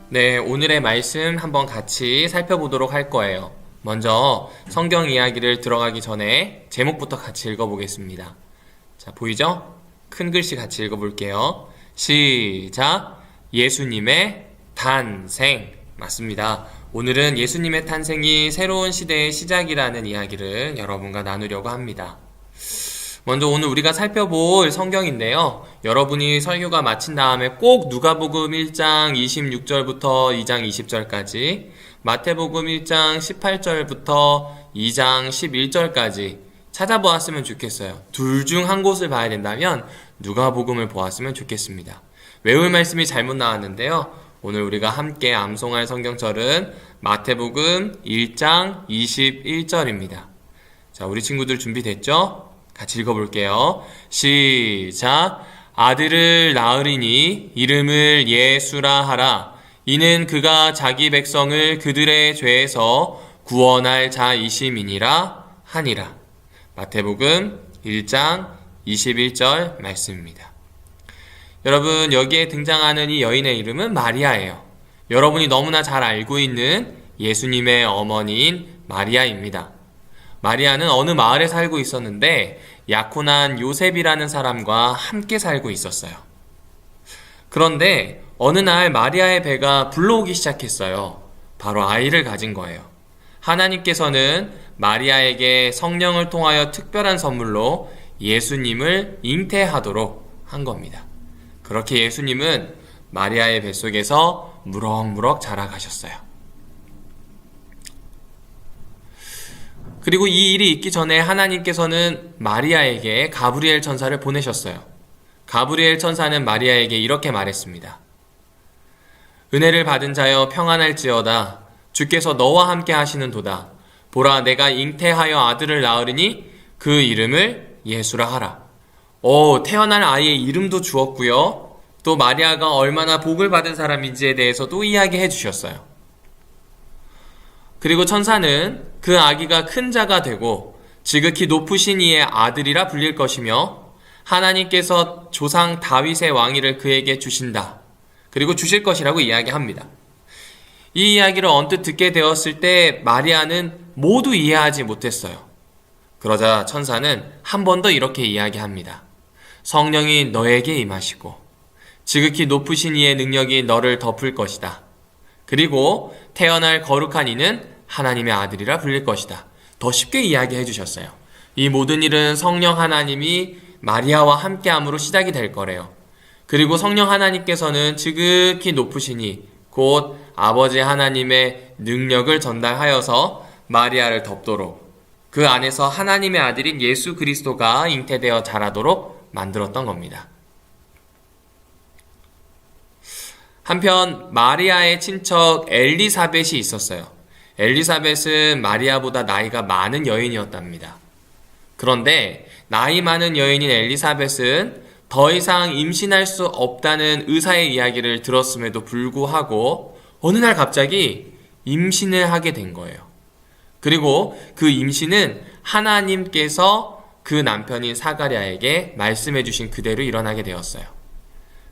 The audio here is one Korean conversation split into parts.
네, 오늘의 말씀 한번 같이 살펴보도록 할 거예요. 먼저 성경 이야기를 들어가기 전에 제목부터 같이 읽어보겠습니다. 자, 보이죠? 큰 글씨 같이 읽어볼게요. 시작! 예수님의 탄생. 맞습니다. 오늘은 예수님의 탄생이 새로운 시대의 시작이라는 이야기를 여러분과 나누려고 합니다. 먼저 오늘 우리가 살펴볼 성경인데요. 여러분이 설교가 마친 다음에 꼭 누가복음 1장 26절부터 2장 20절까지, 마태복음 1장 18절부터 2장 11절까지 찾아보았으면 좋겠어요. 둘 중 한 곳을 봐야 된다면 누가복음을 보았으면 좋겠습니다. 외울 말씀이 잘못 나왔는데요. 오늘 우리가 함께 암송할 성경절은 마태복음 1장 21절입니다. 자, 우리 친구들 준비됐죠? 같이 읽어볼게요. 시작! 아들을 낳으리니 이름을 예수라 하라. 이는 그가 자기 백성을 그들의 죄에서 구원할 자이심이니라 하니라. 마태복음 1장 21절 말씀입니다. 여러분, 여기에 등장하는 이 여인의 이름은 마리아예요. 여러분이 너무나 잘 알고 있는 예수님의 어머니인 마리아입니다. 마리아는 어느 마을에 살고 있었는데 약혼한 요셉이라는 사람과 함께 살고 있었어요. 그런데 어느 날 마리아의 배가 불러오기 시작했어요. 바로 아이를 가진 거예요. 하나님께서는 마리아에게 성령을 통하여 특별한 선물로 예수님을 잉태하도록 한 겁니다. 그렇게 예수님은 마리아의 뱃속에서 무럭무럭 자라가셨어요. 그리고 이 일이 있기 전에 하나님께서는 마리아에게 가브리엘 천사를 보내셨어요. 가브리엘 천사는 마리아에게 이렇게 말했습니다. 은혜를 받은 자여 평안할지어다. 주께서 너와 함께 하시는도다. 보라, 내가 잉태하여 아들을 낳으리니 그 이름을 예수라 하라. 태어날 아이의 이름도 주었고요. 또 마리아가 얼마나 복을 받은 사람인지에 대해서도 이야기해 주셨어요. 그리고 천사는 그 아기가 큰 자가 되고 지극히 높으신 이의 아들이라 불릴 것이며 하나님께서 조상 다윗의 왕위를 그에게 주신다. 그리고 주실 것이라고 이야기합니다. 이 이야기를 언뜻 듣게 되었을 때 마리아는 모두 이해하지 못했어요. 그러자 천사는 한 번 더 이렇게 이야기합니다. 성령이 너에게 임하시고 지극히 높으신 이의 능력이 너를 덮을 것이다. 그리고 태어날 거룩한 이는 하나님의 아들이라 불릴 것이다. 더 쉽게 이야기해 주셨어요. 이 모든 일은 성령 하나님이 마리아와 함께함으로 시작이 될 거래요. 그리고 성령 하나님께서는 지극히 높으시니 곧 아버지 하나님의 능력을 전달하여서 마리아를 덮도록 그 안에서 하나님의 아들인 예수 그리스도가 잉태되어 자라도록 만들었던 겁니다. 한편 마리아의 친척 엘리사벳이 있었어요. 엘리사벳은 마리아보다 나이가 많은 여인이었답니다. 그런데 나이 많은 여인인 엘리사벳은 더 이상 임신할 수 없다는 의사의 이야기를 들었음에도 불구하고 어느 날 갑자기 임신을 하게 된 거예요. 그리고 그 임신은 하나님께서 그 남편인 사가랴에게 말씀해 주신 그대로 일어나게 되었어요.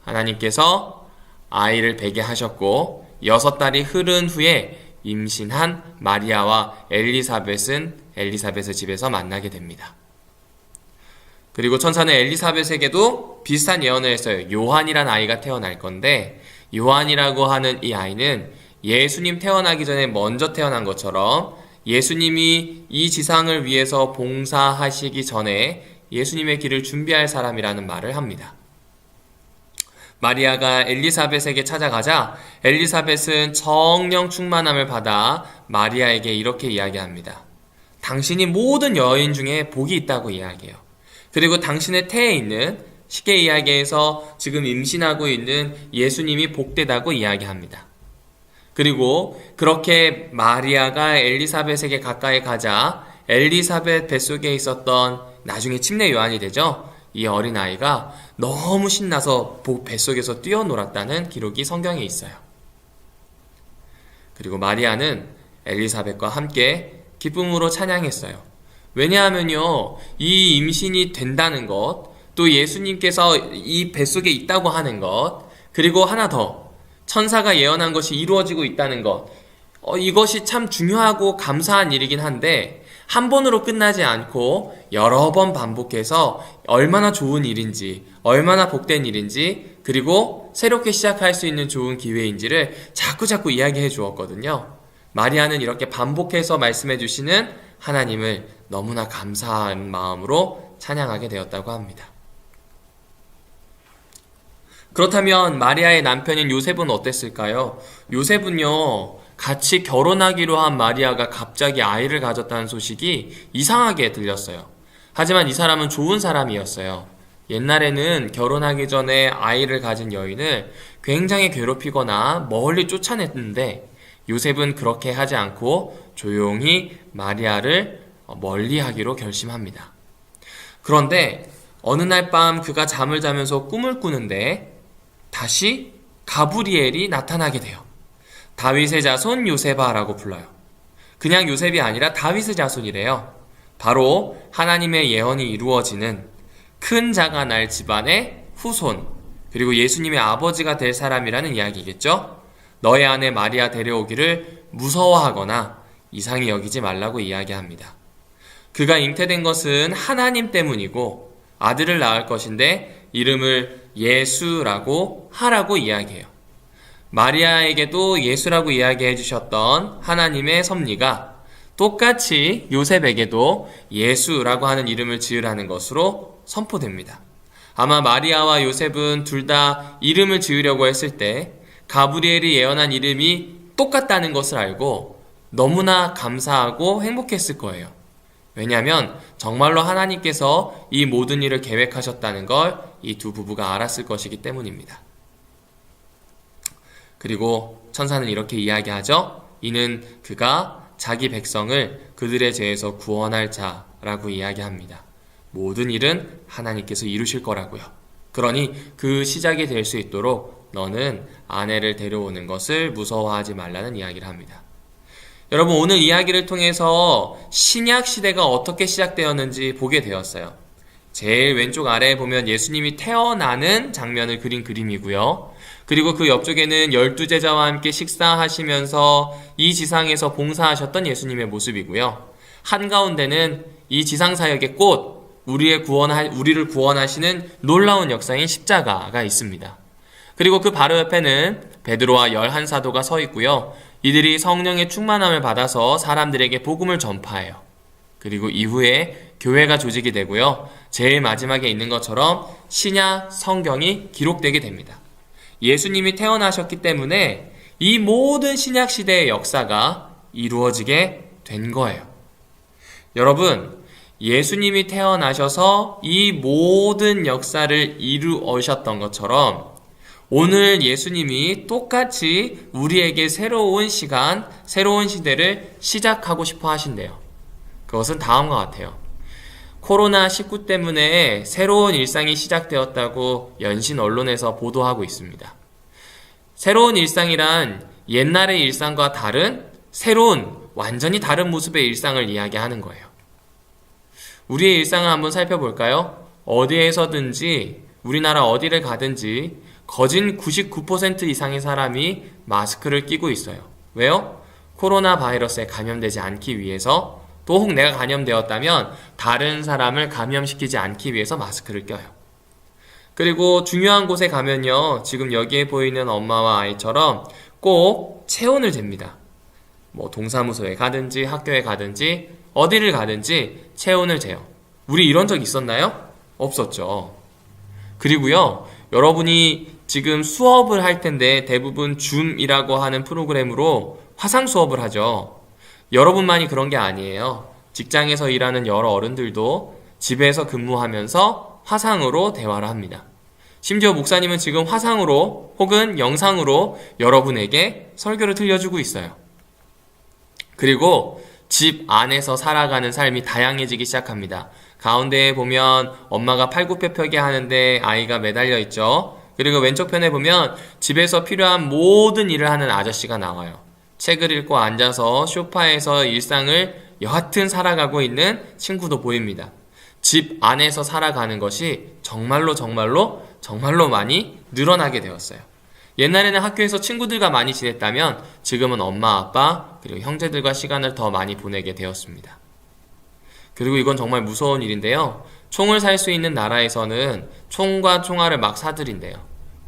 하나님께서 아이를 베게 하셨고 6달이 흐른 후에 임신한 마리아와 엘리사벳은 엘리사벳의 집에서 만나게 됩니다. 그리고 천사는 엘리사벳에게도 비슷한 예언을 했어요. 요한이란 아이가 태어날 건데 요한이라고 하는 이 아이는 예수님 태어나기 전에 먼저 태어난 것처럼 예수님이 이 지상을 위해서 봉사하시기 전에 예수님의 길을 준비할 사람이라는 말을 합니다. 마리아가 엘리사벳에게 찾아가자 엘리사벳은 성령 충만함을 받아 마리아에게 이렇게 이야기합니다. 당신이 모든 여인 중에 복이 있다고 이야기해요. 그리고 당신의 태에 있는, 쉽게 이야기해서 지금 임신하고 있는 예수님이 복되다고 이야기합니다. 그리고 그렇게 마리아가 엘리사벳에게 가까이 가자 엘리사벳 뱃속에 있었던 나중에 침례 요한이 되죠. 이 어린아이가 너무 신나서 뱃속에서 뛰어놀았다는 기록이 성경에 있어요. 그리고 마리아는 엘리사벳과 함께 기쁨으로 찬양했어요. 왜냐하면요, 이 임신이 된다는 것, 또 예수님께서 이 뱃속에 있다고 하는 것, 그리고 하나 더, 천사가 예언한 것이 이루어지고 있다는 것. 이것이 참 중요하고 감사한 일이긴 한데 한 번으로 끝나지 않고 여러 번 반복해서 얼마나 좋은 일인지, 얼마나 복된 일인지, 그리고 새롭게 시작할 수 있는 좋은 기회인지를 자꾸 이야기해 주었거든요. 마리아는 이렇게 반복해서 말씀해 주시는 하나님을 너무나 감사한 마음으로 찬양하게 되었다고 합니다. 그렇다면 마리아의 남편인 요셉은 어땠을까요? 요셉은요, 같이 결혼하기로 한 마리아가 갑자기 아이를 가졌다는 소식이 이상하게 들렸어요. 하지만 이 사람은 좋은 사람이었어요. 옛날에는 결혼하기 전에 아이를 가진 여인을 굉장히 괴롭히거나 멀리 쫓아냈는데 요셉은 그렇게 하지 않고 조용히 마리아를 멀리 하기로 결심합니다. 그런데 어느 날 밤 그가 잠을 자면서 꿈을 꾸는데 다시 가브리엘이 나타나게 돼요. 다윗의 자손 요셉아라고 불러요. 그냥 요셉이 아니라 다윗의 자손이래요. 바로 하나님의 예언이 이루어지는 큰 자가 날 집안의 후손, 그리고 예수님의 아버지가 될 사람이라는 이야기겠죠. 너의 아내 마리아 데려오기를 무서워하거나 이상히 여기지 말라고 이야기합니다. 그가 잉태된 것은 하나님 때문이고 아들을 낳을 것인데 이름을 예수라고 하라고 이야기해요. 마리아에게도 예수라고 이야기해 주셨던 하나님의 섭리가 똑같이 요셉에게도 예수라고 하는 이름을 지으라는 것으로 선포됩니다. 아마 마리아와 요셉은 둘 다 이름을 지으려고 했을 때 가브리엘이 예언한 이름이 똑같다는 것을 알고 너무나 감사하고 행복했을 거예요. 왜냐하면 정말로 하나님께서 이 모든 일을 계획하셨다는 걸 이 두 부부가 알았을 것이기 때문입니다. 그리고 천사는 이렇게 이야기하죠. 이는 그가 자기 백성을 그들의 죄에서 구원할 자라고 이야기합니다. 모든 일은 하나님께서 이루실 거라고요. 그러니 그 시작이 될 수 있도록 너는 아내를 데려오는 것을 무서워하지 말라는 이야기를 합니다. 여러분, 오늘 이야기를 통해서 신약 시대가 어떻게 시작되었는지 보게 되었어요. 제일 왼쪽 아래에 보면 예수님이 태어나는 장면을 그린 그림이고요. 그리고 그 옆쪽에는 12제자와 함께 식사하시면서 이 지상에서 봉사하셨던 예수님의 모습이고요. 한가운데는 이 지상사역의 꽃, 우리를 구원하시는 놀라운 역사인 십자가가 있습니다. 그리고 그 바로 옆에는 베드로와 11사도가 서 있고요. 이들이 성령의 충만함을 받아서 사람들에게 복음을 전파해요. 그리고 이후에 교회가 조직이 되고요. 제일 마지막에 있는 것처럼 신약 성경이 기록되게 됩니다. 예수님이 태어나셨기 때문에 이 모든 신약 시대의 역사가 이루어지게 된 거예요. 여러분, 예수님이 태어나셔서 이 모든 역사를 이루어셨던 것처럼 오늘 예수님이 똑같이 우리에게 새로운 시간, 새로운 시대를 시작하고 싶어 하신대요. 그것은 다음과 같아요. 코로나19 때문에 새로운 일상이 시작되었다고 연신 언론에서 보도하고 있습니다. 새로운 일상이란 옛날의 일상과 다른 새로운, 완전히 다른 모습의 일상을 이야기하는 거예요. 우리의 일상을 한번 살펴볼까요? 어디에서든지, 우리나라 어디를 가든지 거진 99% 이상의 사람이 마스크를 끼고 있어요. 왜요? 코로나 바이러스에 감염되지 않기 위해서, 또 혹 내가 감염되었다면 다른 사람을 감염시키지 않기 위해서 마스크를 껴요. 그리고 중요한 곳에 가면요, 지금 여기에 보이는 엄마와 아이처럼 꼭 체온을 잽니다. 동사무소에 가든지 학교에 가든지 어디를 가든지 체온을 재요. 우리 이런 적 있었나요? 없었죠. 그리고요, 여러분이 지금 수업을 할 텐데 대부분 줌이라고 하는 프로그램으로 화상 수업을 하죠. 여러분만이 그런 게 아니에요. 직장에서 일하는 여러 어른들도 집에서 근무하면서 화상으로 대화를 합니다. 심지어 목사님은 지금 화상으로 혹은 영상으로 여러분에게 설교를 들려주고 있어요. 그리고 집 안에서 살아가는 삶이 다양해지기 시작합니다. 가운데에 보면 엄마가 팔굽혀펴기 하는데 아이가 매달려 있죠. 그리고 왼쪽 편에 보면 집에서 필요한 모든 일을 하는 아저씨가 나와요. 책을 읽고 앉아서 소파에서 일상을 여하튼 살아가고 있는 친구도 보입니다. 집 안에서 살아가는 것이 정말로 많이 늘어나게 되었어요. 옛날에는 학교에서 친구들과 많이 지냈다면 지금은 엄마, 아빠, 그리고 형제들과 시간을 더 많이 보내게 되었습니다. 그리고 이건 정말 무서운 일인데요. 총을 살 수 있는 나라에서는 총과 총알을 막 사들인대요.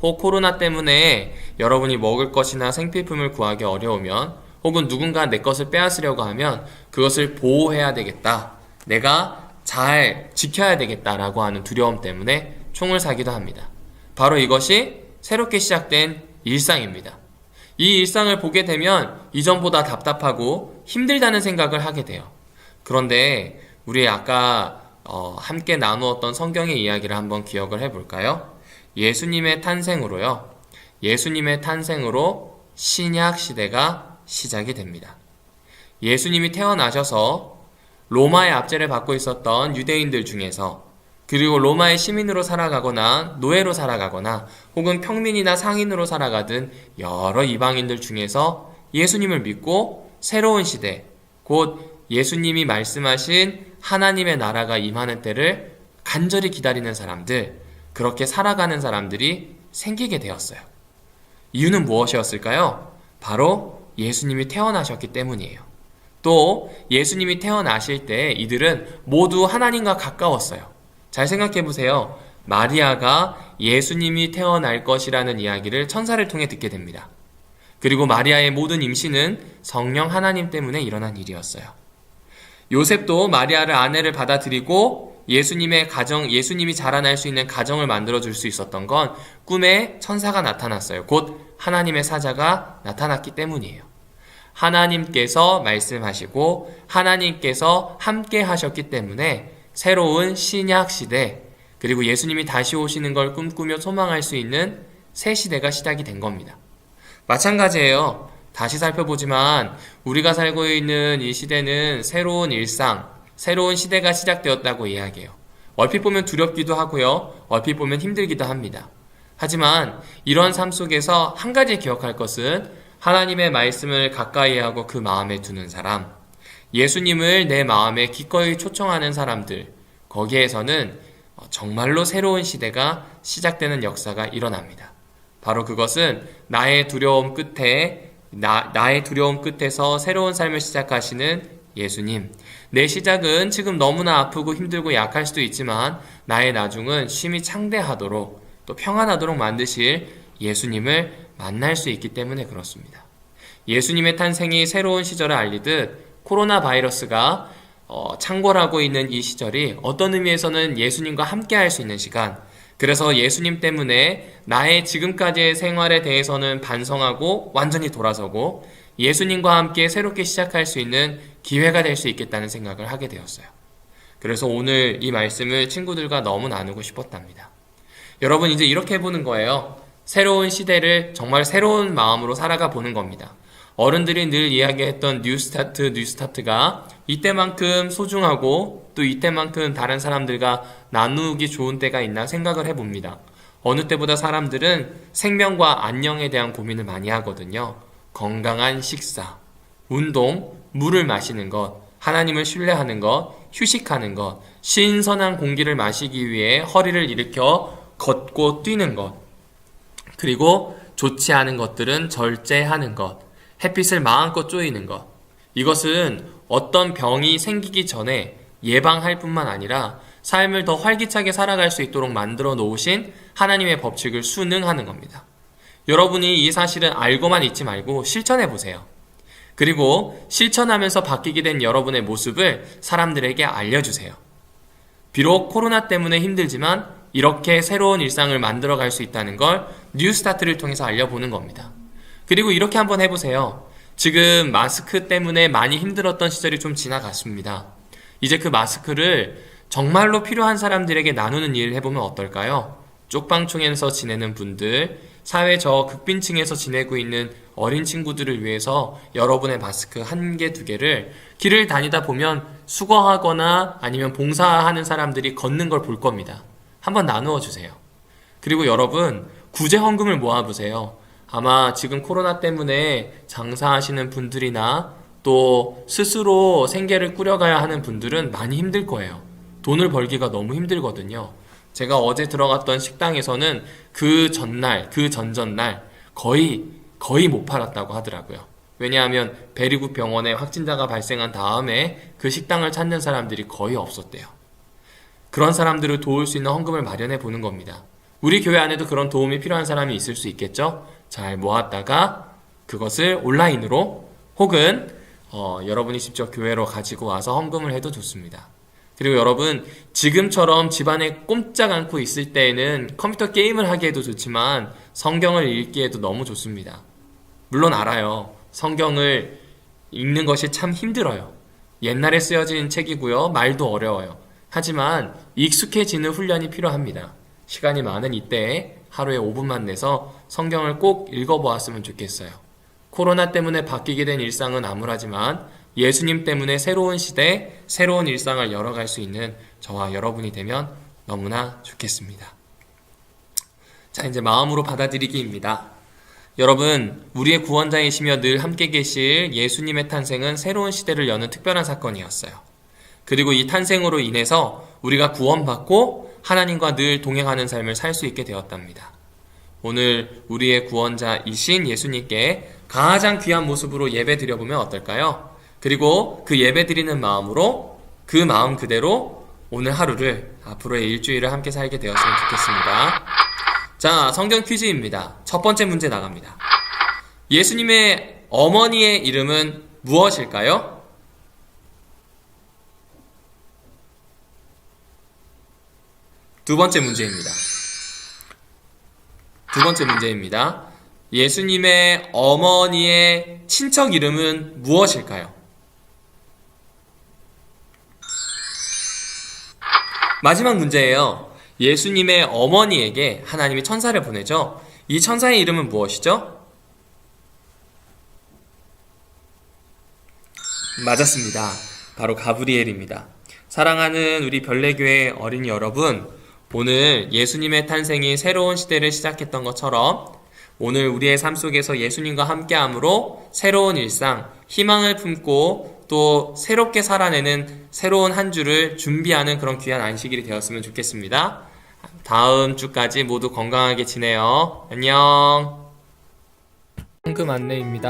혹 코로나 때문에 여러분이 먹을 것이나 생필품을 구하기 어려우면 혹은 누군가 내 것을 빼앗으려고 하면 그것을 보호해야 되겠다. 내가 잘 지켜야 되겠다라고 하는 두려움 때문에 총을 사기도 합니다. 바로 이것이 새롭게 시작된 일상입니다. 이 일상을 보게 되면 이전보다 답답하고 힘들다는 생각을 하게 돼요. 그런데 우리 아까 함께 나누었던 성경의 이야기를 한번 기억을 해볼까요? 예수님의 탄생으로요. 예수님의 탄생으로 신약 시대가 시작이 됩니다. 예수님이 태어나셔서 로마의 압제를 받고 있었던 유대인들 중에서 그리고 로마의 시민으로 살아가거나 노예로 살아가거나 혹은 평민이나 상인으로 살아가던 여러 이방인들 중에서 예수님을 믿고 새로운 시대, 곧 예수님이 말씀하신 하나님의 나라가 임하는 때를 간절히 기다리는 사람들, 그렇게 살아가는 사람들이 생기게 되었어요. 이유는 무엇이었을까요? 바로 예수님이 태어나셨기 때문이에요. 또 예수님이 태어나실 때 이들은 모두 하나님과 가까웠어요. 잘 생각해 보세요. 마리아가 예수님이 태어날 것이라는 이야기를 천사를 통해 듣게 됩니다. 그리고 마리아의 모든 임신은 성령 하나님 때문에 일어난 일이었어요. 요셉도 마리아를 아내를 받아들이고 예수님이 자라날 수 있는 가정을 만들어줄 수 있었던 건 꿈에 천사가 나타났어요. 곧 하나님의 사자가 나타났기 때문이에요. 하나님께서 말씀하시고 하나님께서 함께 하셨기 때문에 새로운 신약 시대, 그리고 예수님이 다시 오시는 걸 꿈꾸며 소망할 수 있는 새 시대가 시작이 된 겁니다. 마찬가지예요. 다시 살펴보지만 우리가 살고 있는 이 시대는 새로운 일상, 새로운 시대가 시작되었다고 이야기해요. 얼핏 보면 두렵기도 하고요. 얼핏 보면 힘들기도 합니다. 하지만 이런 삶 속에서 한 가지 기억할 것은 하나님의 말씀을 가까이 하고 그 마음에 두는 사람, 예수님을 내 마음에 기꺼이 초청하는 사람들, 거기에서는 정말로 새로운 시대가 시작되는 역사가 일어납니다. 바로 그것은 나의 두려움 끝에서 새로운 삶을 시작하시는 예수님. 내 시작은 지금 너무나 아프고 힘들고 약할 수도 있지만 나의 나중은 쉼이 창대하도록 또 평안하도록 만드실 예수님을 만날 수 있기 때문에 그렇습니다. 예수님의 탄생이 새로운 시절을 알리듯 코로나 바이러스가 창궐하고 있는 이 시절이 어떤 의미에서는 예수님과 함께 할 수 있는 시간, 그래서 예수님 때문에 나의 지금까지의 생활에 대해서는 반성하고 완전히 돌아서고 예수님과 함께 새롭게 시작할 수 있는 기회가 될 수 있겠다는 생각을 하게 되었어요. 그래서 오늘 이 말씀을 친구들과 너무 나누고 싶었답니다. 여러분, 이제 이렇게 해보는 거예요. 새로운 시대를 정말 새로운 마음으로 살아가 보는 겁니다. 어른들이 늘 이야기했던 뉴스타트가 이때만큼 소중하고 또 이때만큼 다른 사람들과 나누기 좋은 때가 있나 생각을 해봅니다. 어느 때보다 사람들은 생명과 안녕에 대한 고민을 많이 하거든요. 건강한 식사, 운동, 물을 마시는 것, 하나님을 신뢰하는 것, 휴식하는 것, 신선한 공기를 마시기 위해 허리를 일으켜 걷고 뛰는 것, 그리고 좋지 않은 것들은 절제하는 것, 햇빛을 마음껏 쬐이는 것. 이것은 어떤 병이 생기기 전에 예방할 뿐만 아니라 삶을 더 활기차게 살아갈 수 있도록 만들어 놓으신 하나님의 법칙을 순응하는 겁니다. 여러분이 이 사실을 알고만 있지 말고 실천해 보세요. 그리고 실천하면서 바뀌게 된 여러분의 모습을 사람들에게 알려주세요. 비록 코로나 때문에 힘들지만 이렇게 새로운 일상을 만들어 갈 수 있다는 걸 뉴스타트를 통해서 알려보는 겁니다. 그리고 이렇게 한번 해보세요. 지금 마스크 때문에 많이 힘들었던 시절이 좀 지나갔습니다. 이제 그 마스크를 정말로 필요한 사람들에게 나누는 일을 해보면 어떨까요? 쪽방촌에서 지내는 분들, 사회 저 극빈층에서 지내고 있는 어린 친구들을 위해서 여러분의 마스크 한 개, 두 개를 길을 다니다 보면 수거하거나 아니면 봉사하는 사람들이 걷는 걸 볼 겁니다. 한번 나누어 주세요. 그리고 여러분, 구제 헌금을 모아보세요. 아마 지금 코로나 때문에 장사하시는 분들이나 또 스스로 생계를 꾸려가야 하는 분들은 많이 힘들 거예요. 돈을 벌기가 너무 힘들거든요. 제가 어제 들어갔던 식당에서는 그 전날, 그 전전날 거의 못 팔았다고 하더라고요. 왜냐하면 베리굿 병원에 확진자가 발생한 다음에 그 식당을 찾는 사람들이 거의 없었대요. 그런 사람들을 도울 수 있는 헌금을 마련해 보는 겁니다. 우리 교회 안에도 그런 도움이 필요한 사람이 있을 수 있겠죠? 잘 모았다가 그것을 온라인으로 혹은 여러분이 직접 교회로 가지고 와서 헌금을 해도 좋습니다. 그리고 여러분, 지금처럼 집안에 꼼짝 않고 있을 때에는 컴퓨터 게임을 하기에도 좋지만 성경을 읽기에도 너무 좋습니다. 물론 알아요. 성경을 읽는 것이 참 힘들어요. 옛날에 쓰여진 책이고요. 말도 어려워요. 하지만 익숙해지는 훈련이 필요합니다. 시간이 많은 이때에 하루에 5분만 내서 성경을 꼭 읽어보았으면 좋겠어요. 코로나 때문에 바뀌게 된 일상은 암울하지만 예수님 때문에 새로운 시대, 새로운 일상을 열어갈 수 있는 저와 여러분이 되면 너무나 좋겠습니다. 자, 이제 마음으로 받아들이기입니다. 여러분, 우리의 구원자이시며 늘 함께 계실 예수님의 탄생은 새로운 시대를 여는 특별한 사건이었어요. 그리고 이 탄생으로 인해서 우리가 구원받고 하나님과 늘 동행하는 삶을 살 수 있게 되었답니다. 오늘 우리의 구원자이신 예수님께 가장 귀한 모습으로 예배 드려보면 어떨까요? 그리고 그 예배 드리는 마음으로 그 마음 그대로 오늘 하루를, 앞으로의 일주일을 함께 살게 되었으면 좋겠습니다. 자, 성경 퀴즈입니다. 첫 번째 문제 나갑니다. 예수님의 어머니의 이름은 무엇일까요? 두 번째 문제입니다. 예수님의 어머니의 친척 이름은 무엇일까요? 마지막 문제예요. 예수님의 어머니에게 하나님이 천사를 보내죠. 이 천사의 이름은 무엇이죠? 맞았습니다. 바로 가브리엘입니다. 사랑하는 우리 별내교회 어린이 여러분, 오늘 예수님의 탄생이 새로운 시대를 시작했던 것처럼 오늘 우리의 삶 속에서 예수님과 함께함으로 새로운 일상, 희망을 품고 또 새롭게 살아내는 새로운 한 주를 준비하는 그런 귀한 안식일이 되었으면 좋겠습니다. 다음 주까지 모두 건강하게 지내요. 안녕. 헌금 안내입니다.